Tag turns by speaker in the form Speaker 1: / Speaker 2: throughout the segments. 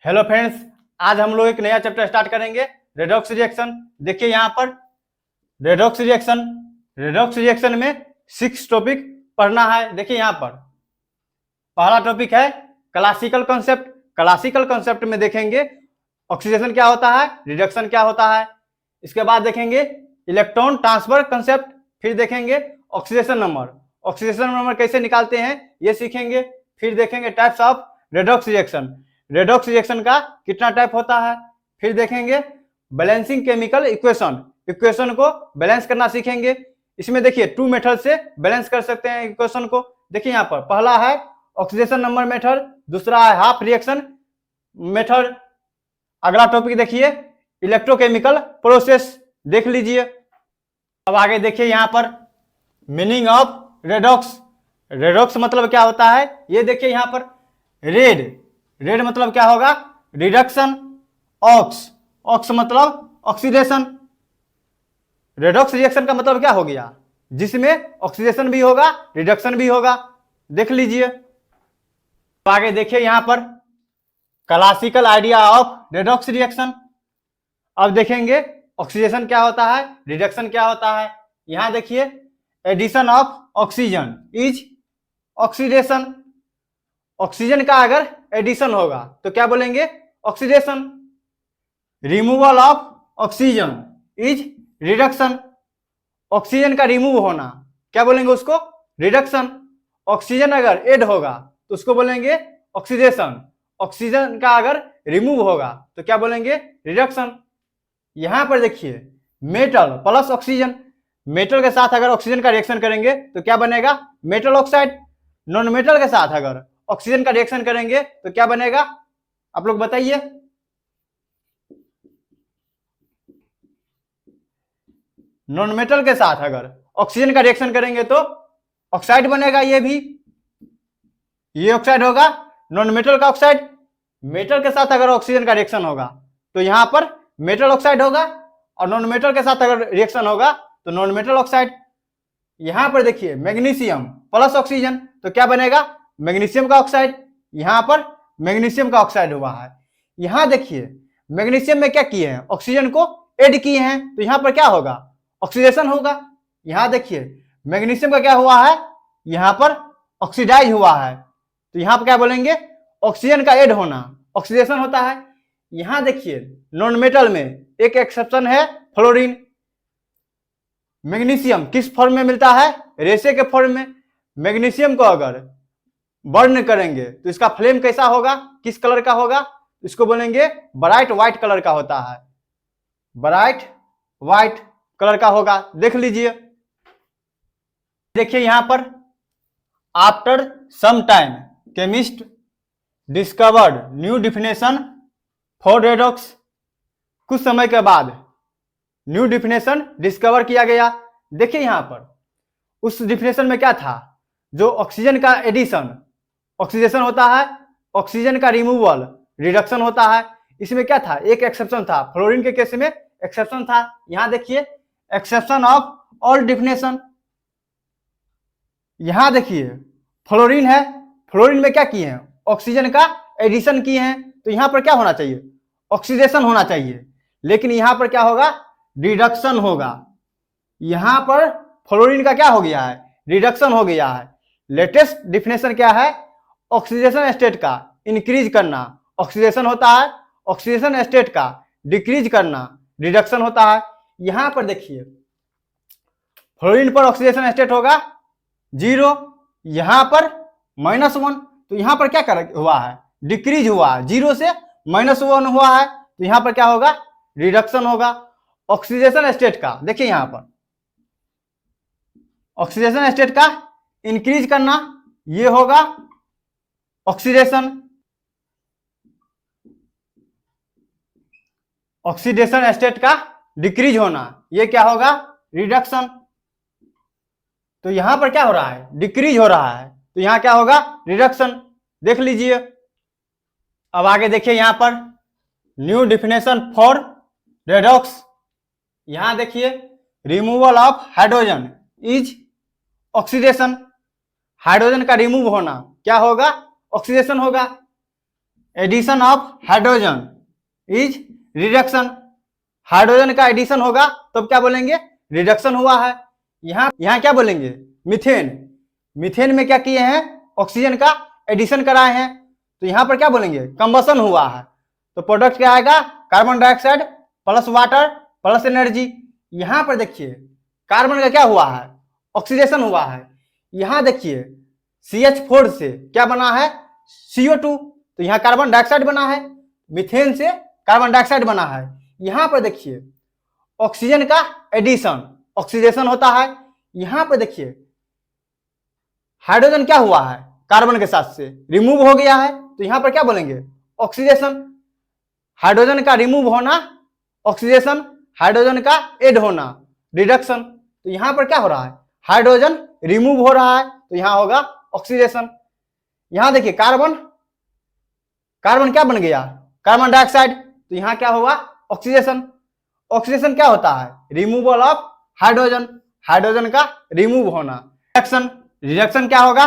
Speaker 1: Hello friends, आज हम लोग एक नया चैप्टर स्टार्ट करेंगे, रेडॉक्स रिएक्शन। देखिए यहाँ पर रेडॉक्स रिएक्शन में 6 टॉपिक पढ़ना है। देखिए यहाँ पर पहला टॉपिक है क्लासिकल कॉन्सेप्ट। क्लासिकल कॉन्सेप्ट में देखेंगे ऑक्सीडेशन क्या होता है, रिडक्शन क्या होता है। इसके बाद देखेंगे इलेक्ट्रॉन ट्रांसफर कॉन्सेप्ट, फिर देखेंगे ऑक्सीडेशन नंबर। ऑक्सीडेशन नंबर कैसे निकालते हैं ये सीखेंगे। फिर देखेंगे types of redox reaction, redox reaction का कितना टाइप होता है। फिर देखेंगे बैलेंसिंग केमिकल इक्वेशन, इक्वेशन को बैलेंस करना सीखेंगे। इसमें देखिए 2 मेथड से बैलेंस कर सकते हैं इक्वेशन को। देखिए यहाँ पर पहला है ऑक्सीडेशन नंबर मेथड, दूसरा है हाफ रिएक्शन मेथड। अगला टॉपिक देखिए इलेक्ट्रोकेमिकल प्रोसेस, देख लीजिए। अब आगे देखिए यहाँ पर मीनिंग ऑफ रेडॉक्स। रेडॉक्स मतलब क्या होता है ये देखिए यहाँ पर। रेड मतलब क्या होगा, रिडक्शन। ऑक्स मतलब ऑक्सीडेशन। रेडॉक्स रिएक्शन का मतलब क्या हो गया, जिसमें ऑक्सीडेशन भी होगा रिडक्शन भी होगा, देख लीजिए। तो आगे देखिए यहाँ पर classical idea of redox reaction. अब देखेंगे ऑक्सीडेशन क्या होता है, रिडक्शन क्या होता है। यहां देखिए addition of oxygen is oxidation. Oxygen का अगर एडिशन होगा तो क्या बोलेंगे, oxidation. Removal of oxygen is reduction. Oxygen का रिमूव होना क्या बोलेंगे उसको, रिडक्शन। ऑक्सीजन अगर ऐड होगा तो उसको बोलेंगे ऑक्सीडेशन। ऑक्सीजन का अगर रिमूव होगा तो क्या बोलेंगे, रिडक्शन। यहां पर देखिए मेटल प्लस ऑक्सीजन, मेटल के साथ अगर ऑक्सीजन का रिएक्शन करेंगे तो क्या बनेगा, मेटल ऑक्साइड। नॉन मेटल के साथ अगर ऑक्सीजन का रिएक्शन करेंगे तो क्या बनेगा, आप लोग बताइए। नॉन मेटल के साथ अगर ऑक्सीजन का रिएक्शन करेंगे तो ऑक्साइड बनेगा, ये ऑक्साइड होगा नॉन मेटल का ऑक्साइड। मेटल के साथ अगर ऑक्सीजन का रिएक्शन होगा तो यहां पर मेटल ऑक्साइड होगा, और नॉन मेटल के साथ अगर रिएक्शन होगा तो नॉन मेटल ऑक्साइड। यहां पर देखिए मैग्नीशियम प्लस ऑक्सीजन तो क्या बनेगा, मैग्नीशियम का ऑक्साइड। यहां पर मैग्नीशियम का ऑक्साइड हुआ है। यहां देखिए मैग्नीशियम में क्या किए हैं, ऑक्सीजन को ऐड किए हैं, तो यहां पर क्या होगा, ऑक्सीडेशन होगा। यहां देखिए मैग्नीशियम का क्या हुआ है, यहां पर ऑक्सीडाइज हुआ है, तो यहां पर क्या बोलेंगे, ऑक्सीजन का ऐड होना, ऑक्सीडेशन होता है। यहां देखिए नॉन मेटल में एक एक्सेप्शन है, फ्लोरीन। मैग्नीशियम किस फॉर्म में मिलता है, रेशे के फॉर्म में। मैग्नीशियम को अगर बर्न करेंगे तो इसका फ्लेम कैसा होगा, किस कलर का होगा, इसको बोलेंगे ब्राइट व्हाइट कलर का होता है, ब्राइट व्हाइट कलर का होगा, देख लीजिए। देखिए यहां पर after some time chemist discovered new definition for redox. कुछ समय के बाद न्यू डिफिनेशन डिस्कवर किया गया। देखिए यहां पर उस डिफिनेशन में क्या था, जो ऑक्सीजन का एडिशन ऑक्सीडेशन होता है, ऑक्सीजन का रिमूवल रिडक्शन होता है। इसमें क्या था, एक एक्सेप्शन था, फ्लोरीन के केस में एक्सेप्शन था। यहां देखिए एक्सेप्शन ऑफ ऑल डिफिनेशन। यहां देखिए फ्लोरीन है, फ्लोरीन में क्या किए हैं, ऑक्सीजन का एडिशन किए हैं, तो यहां पर क्या होना चाहिए, ऑक्सीडेशन होना चाहिए, लेकिन यहां पर क्या होगा, रिडक्शन होगा। यहां पर फ्लोरीन का क्या हो गया है, रिडक्शन हो गया है। लेटेस्ट डिफिनेशन क्या है, ऑक्सीडेशन स्टेट का इंक्रीज करना ऑक्सीडेशन होता है, ऑक्सीडेशन स्टेट का डिक्रीज करना रिडक्शन होता है। यहां पर देखिए फ्लोरीन पर ऑक्सीडेशन स्टेट होगा 0, यहां पर -1, तो यहां पर क्या हुआ है, डिक्रीज हुआ है, 0 से -1 हुआ है, तो यहां पर क्या होगा, रिडक्शन होगा। ऑक्सीडेशन स्टेट का देखिए यहां पर ऑक्सीडेशन स्टेट का इंक्रीज करना, ये होगा ऑक्सीडेशन। ऑक्सीडेशन स्टेट का डिक्रीज होना, ये क्या होगा, रिडक्शन। तो यहां पर क्या हो रहा है, डिक्रीज हो रहा है, तो यहां क्या होगा, रिडक्शन, देख लीजिए। अब आगे देखिए यहां पर न्यू डिफिनेशन फॉर रेडॉक्स। यहां देखिए removal of hydrogen is oxidation. Hydrogen का रिमूव होना क्या होगा, ऑक्सीडेशन होगा। Addition of hydrogen is reduction. Hydrogen का एडिशन होगा तो क्या बोलेंगे, रिडक्शन हुआ है। यहां क्या बोलेंगे, मीथेन। मीथेन में क्या किए हैं, ऑक्सीजन का एडिशन कराए हैं, तो यहां पर क्या बोलेंगे, कंबसन हुआ है। तो प्रोडक्ट क्या आएगा, carbon dioxide plus water plus energy. यहां पर देखिए कार्बन का क्या हुआ है, ऑक्सीडेशन हुआ है। यहां देखिए CH4 से क्या बना है, CO2, तो यहां कार्बन डाइऑक्साइड बना है। मीथेन से कार्बन डाइऑक्साइड बना है। यहां पर देखिए ऑक्सीजन का एडिशन, ऑक्सीडेशन होता है। यहां पर देखिए हाइड्रोजन क्या हुआ है, कार्बन के साथ से रिमूव हो गया है, तो यहां पर क्या बोलेंगे, ऑक्सीडेशन। हाइड्रोजन का रिमूव होना ऑक्सीडेशन, हाइड्रोजन का ऐड होना रिडक्शन। तो यहां पर क्या हो रहा है, हाइड्रोजन रिमूव हो रहा है, तो यहां होगा ऑक्सीडेशन। यहां देखिए कार्बन क्या बन गया, कार्बन डाइऑक्साइड, तो यहां क्या होगा, ऑक्सीडेशन। ऑक्सीडेशन क्या होता है, रिमूवल ऑफ हाइड्रोजन, हाइड्रोजन का रिमूव होना। रिडक्शन, रिडक्शन क्या होगा,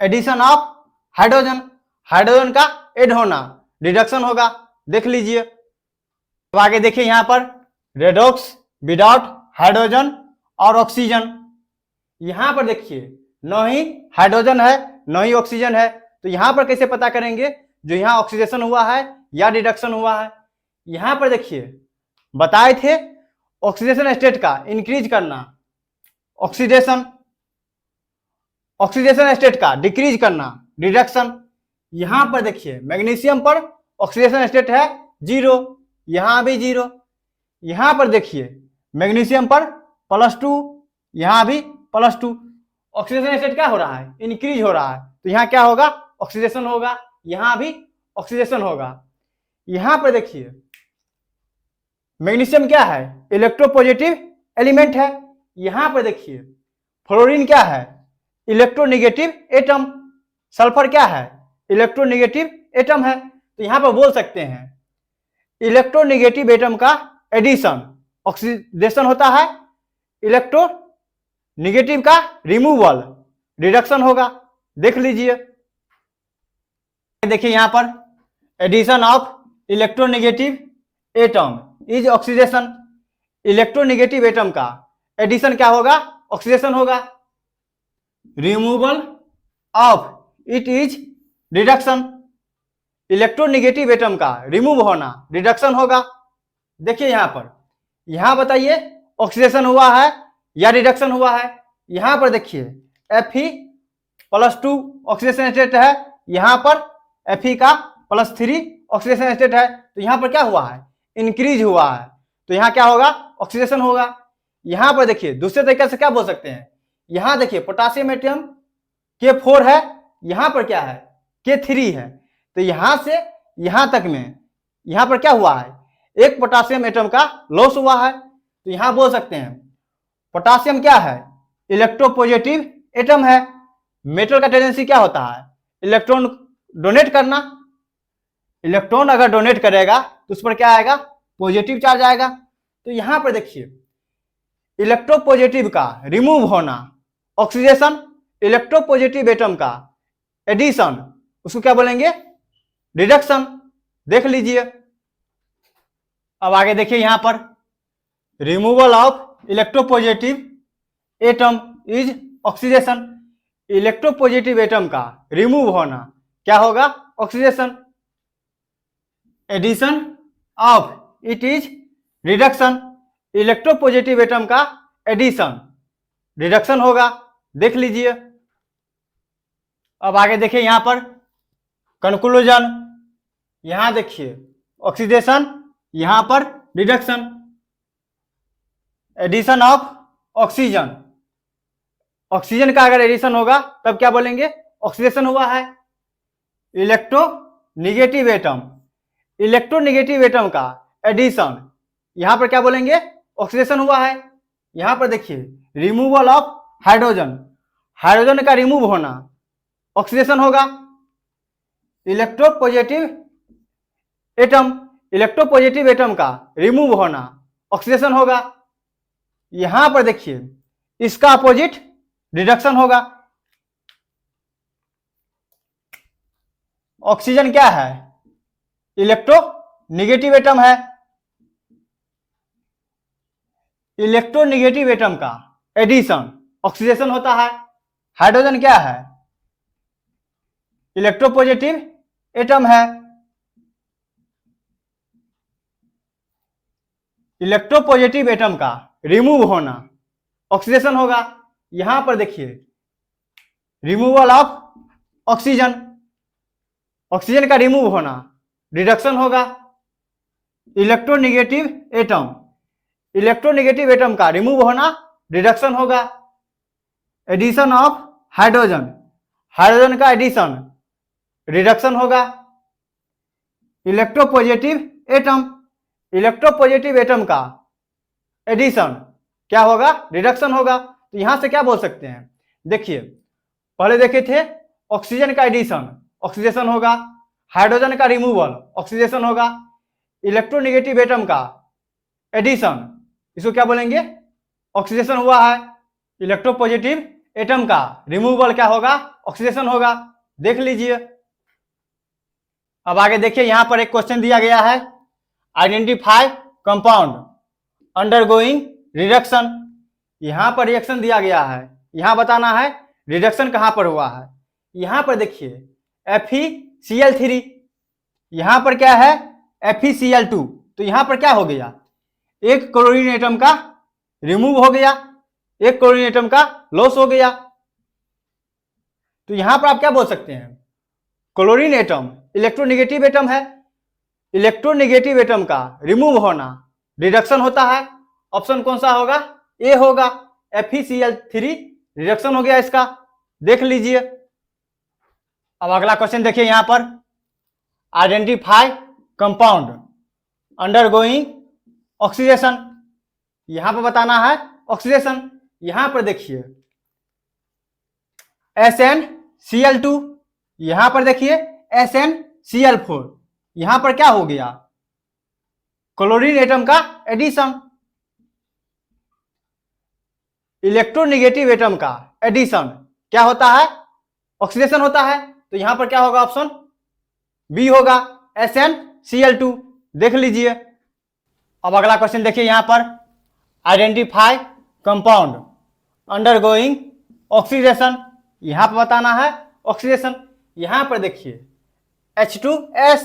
Speaker 1: एडिशन ऑफ हाइड्रोजन, हाइड्रोजन का ऐड होना रिडक्शन होगा। देख लीजिए। अब आगे देखिए यहां पर रेडॉक्स विदाउट हाइड्रोजन और ऑक्सीजन। यहां पर देखिए न ही हाइड्रोजन है न ही ऑक्सीजन है, तो यहां पर कैसे पता करेंगे, जो यहां ऑक्सीडेशन हुआ है या रिडक्शन हुआ है। यहां पर देखिए बताए थे ऑक्सीडेशन स्टेट का इंक्रीज करना, ऑक्सीडेशन, ऑक्सीडेशन स्टेट का डिक्रीज करना रिडक्शन। यहां पर देखिए मैग्नीशियम पर ऑक्सीडेशन स्टेट है 0, यहां भी 0। यहां पर देखिए मैग्नीशियम पर +2, यहां भी +2। ऑक्सीडेशन स्टेट क्या हो रहा है, इंक्रीज हो रहा है, तो यहां क्या होगा, ऑक्सीडेशन होगा, यहां भी ऑक्सीडेशन होगा। यहां पर देखिए मैग्नीशियम क्या है, इलेक्ट्रोपॉजिटिव एलिमेंट है। यहां पर देखिए फ्लोरीन क्या है, इलेक्ट्रोनेगेटिव एटम। सल्फर क्या है, इलेक्ट्रोनेगेटिव एटम है। तो यहां पर बोल सकते हैं इलेक्ट्रोनेगेटिव एटम का एडिशन ऑक्सीडेशन होता है, इलेक्ट्रोनेगेटिव का रिमूवल रिडक्शन होगा। देख लीजिए। देखिए यहां पर addition of electronegative atom is oxidation. Electronegative atom का एडिशन क्या होगा, ऑक्सीडेशन होगा। Removal of it is reduction. Electronegative atom का रिमूव होना रिडक्शन होगा। देखिए यहां पर, यहां बताइए ऑक्सीडेशन हुआ है या रिडक्शन हुआ है। यहां पर देखिए Fe+2 ऑक्सीडेशन स्टेट है, यहां पर Fe का +3 ऑक्सीडेशन स्टेट है, तो यहां पर क्या हुआ है, इंक्रीज हुआ है, तो यहां क्या होगा, ऑक्सीडेशन होगा। यहां पर देखिए दूसरे तरीके से क्या बोल सकते हैं, यहां देखिए पोटासियम एटम K4 है, यहां पर क्या है, K3 है, तो यहां से यहां तक में यहां पर क्या हुआ है, एक पोटासियम एटम का लॉस हुआ है, तो यहां बोल सकते हैं पोटासियम क्या है, इलेक्ट्रोपॉजिटिव एटम है। मेटल का टेंडेंसी क्या होता है, इलेक्ट्रॉन डोनेट करना। इलेक्ट्रॉन अगर डोनेट करेगा तो उस पर क्या आएगा, पॉजिटिव चार्ज आएगा। तो यहां पर देखिए इलेक्ट्रोपॉजिटिव का रिमूव होना ऑक्सीडेशन, इलेक्ट्रोपॉजिटिव एटम का एडिशन उसको क्या बोलेंगे, रिडक्शन। देख लीजिए। अब आगे देखिए यहां पर removal of electropositive atom is oxidation. Electropositive atom का रिमूव होना क्या होगा, oxidation. Addition of it is reduction. Electropositive atom का एडिशन रिडक्शन होगा। देख लीजिए। अब आगे देखिए यहां पर कंक्लूजन। यहां देखिए ऑक्सीडेशन, यहां पर reduction. Addition of oxygen, oxygen का अगर एडिशन होगा तब क्या बोलेंगे, ऑक्सीडेशन हुआ है। इलेक्ट्रोनेगेटिव एटम, इलेक्ट्रोनेगेटिव एटम का एडिशन, यहां पर क्या बोलेंगे, ऑक्सीडेशन हुआ है। यहां पर देखिए रिमूवल ऑफ हाइड्रोजन, हाइड्रोजन का रिमूव होना ऑक्सीडेशन होगा। इलेक्ट्रोपॉजिटिव एटम, इलेक्ट्रोपॉजिटिव एटम का रिमूव होना ऑक्सीडेशन होगा। यहां पर देखिए इसका अपोजिट रिडक्शन होगा। ऑक्सीजन क्या है, इलेक्ट्रोनेगेटिव एटम है। इलेक्ट्रोनेगेटिव एटम का एडिशन ऑक्सीडेशन होता है। हाइड्रोजन क्या है? इलेक्ट्रोपॉजिटिव एटम है। इलेक्ट्रोपॉजिटिव एटम का रिमूव होना ऑक्सीडेशन होगा। यहां पर देखिए रिमूवल ऑफ ऑक्सीजन, ऑक्सीजन का रिमूव होना रिडक्शन होगा। इलेक्ट्रोनेगेटिव एटम, इलेक्ट्रोनेगेटिव एटम का रिमूव होना रिडक्शन होगा। एडिशन ऑफ हाइड्रोजन, हाइड्रोजन का एडिशन रिडक्शन होगा। इलेक्ट्रोपॉजिटिव एटम, इलेक्ट्रोपॉजिटिव एटम का एडिशन क्या होगा? रिडक्शन होगा। तो यहां से क्या बोल सकते हैं? देखिए पहले देखे थे ऑक्सीजन का एडिशन ऑक्सीडेशन होगा, हाइड्रोजन का रिमूवल ऑक्सीडेशन होगा। इलेक्ट्रोनेगेटिव एटम का एडिशन, इसको क्या बोलेंगे? ऑक्सीडेशन हुआ है। इलेक्ट्रोपॉजिटिव एटम का रिमूवल क्या होगा? ऑक्सीडेशन होगा। देख लीजिए। अब आगे देखिए, यहां पर एक क्वेश्चन दिया गया है, आइडेंटिफाई कंपाउंड अंडरगोइंग रिडक्शन। यहां पर रिएक्शन दिया गया है, यहां बताना है रिडक्शन कहां पर हुआ है। यहां पर देखिए FeCl3, यहां पर क्या है? FeCl2। तो यहां पर क्या हो गया? एक क्लोरीन एटम का रिमूव हो गया, एक क्लोरीन एटम का लॉस हो गया। तो यहां पर आप क्या बोल सकते हैं? क्लोरीन एटम इलेक्ट्रोनेगेटिव एटम है, इलेक्ट्रोनेगेटिव एटम का रिमूव होना रिडक्शन होता है। ऑप्शन कौन सा होगा? ए होगा। FeCl3 रिडक्शन हो गया इसका। देख लीजिए। अब अगला क्वेश्चन देखिए, यहां पर आइडेंटिफाई कंपाउंड अंडरगोइंग ऑक्सीडेशन। यहां पर बताना है ऑक्सीडेशन। यहां पर देखिए SnCl2, यहां पर देखिए SnCl4। यहां पर क्या हो गया? क्लोरीन एटम का एडिशन। इलेक्ट्रोनेगेटिव एटम का एडिशन क्या होता है? ऑक्सीडेशन होता है। तो यहां पर क्या होगा? ऑप्शन बी होगा, SnCl2। देख लीजिए। अब अगला क्वेश्चन देखिए, यहां पर आइडेंटिफाई कंपाउंड अंडरगोइंग ऑक्सीडेशन। यहां पर बताना है ऑक्सीडेशन। यहां पर देखिए H2S,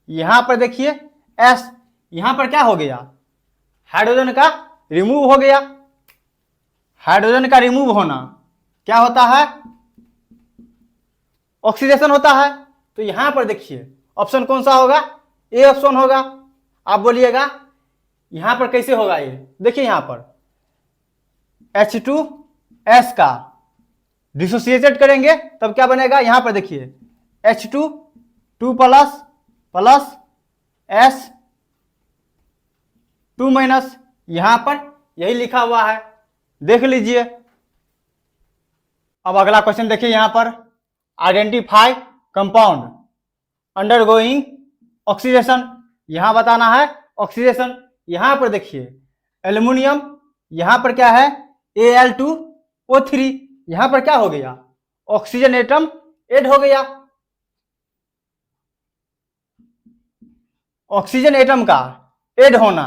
Speaker 1: यहां पर देखिए S, यहां पर क्या हो गया? हाइड्रोजन का रिमूव हो गया। हाइड्रोजन का रिमूव होना क्या होता है? ऑक्सीडेशन होता है। तो यहां पर देखिए ऑप्शन कौन सा होगा? ए ऑप्शन होगा। आप बोलिएगा यहां पर कैसे होगा ये? देखिए यहां पर H2S का डिसोसिएटेड करेंगे तब क्या बनेगा? यहां पर देखिए H2 2 प्लस S 2 माइनस, यहां पर यही लिखा हुआ है। देख लीजिए। अब अगला क्वेश्चन देखिए, यहां पर आइडेंटिफाई कंपाउंड अंडरगोइंग ऑक्सीडेशन। यहां बताना है ऑक्सीडेशन। यहां पर देखिए एल्युमिनियम, यहां पर क्या है? Al2O3। यहां पर क्या हो गया? ऑक्सीजन एटम ऐड हो गया। ऑक्सीजन एटम का ऐड होना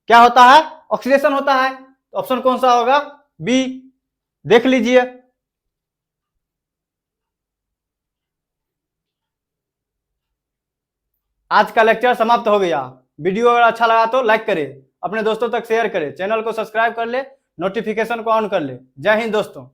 Speaker 1: क्या होता है? ऑक्सीडेशन होता है। तो ऑप्शन कौन सा होगा? बी। देख लीजिए। आज का लेक्चर समाप्त हो गया। वीडियो अगर अच्छा लगा तो लाइक करें, अपने दोस्तों तक शेयर करें, चैनल को सब्सक्राइब कर ले, नोटिफिकेशन को ऑन कर ले। जय हिंद दोस्तों।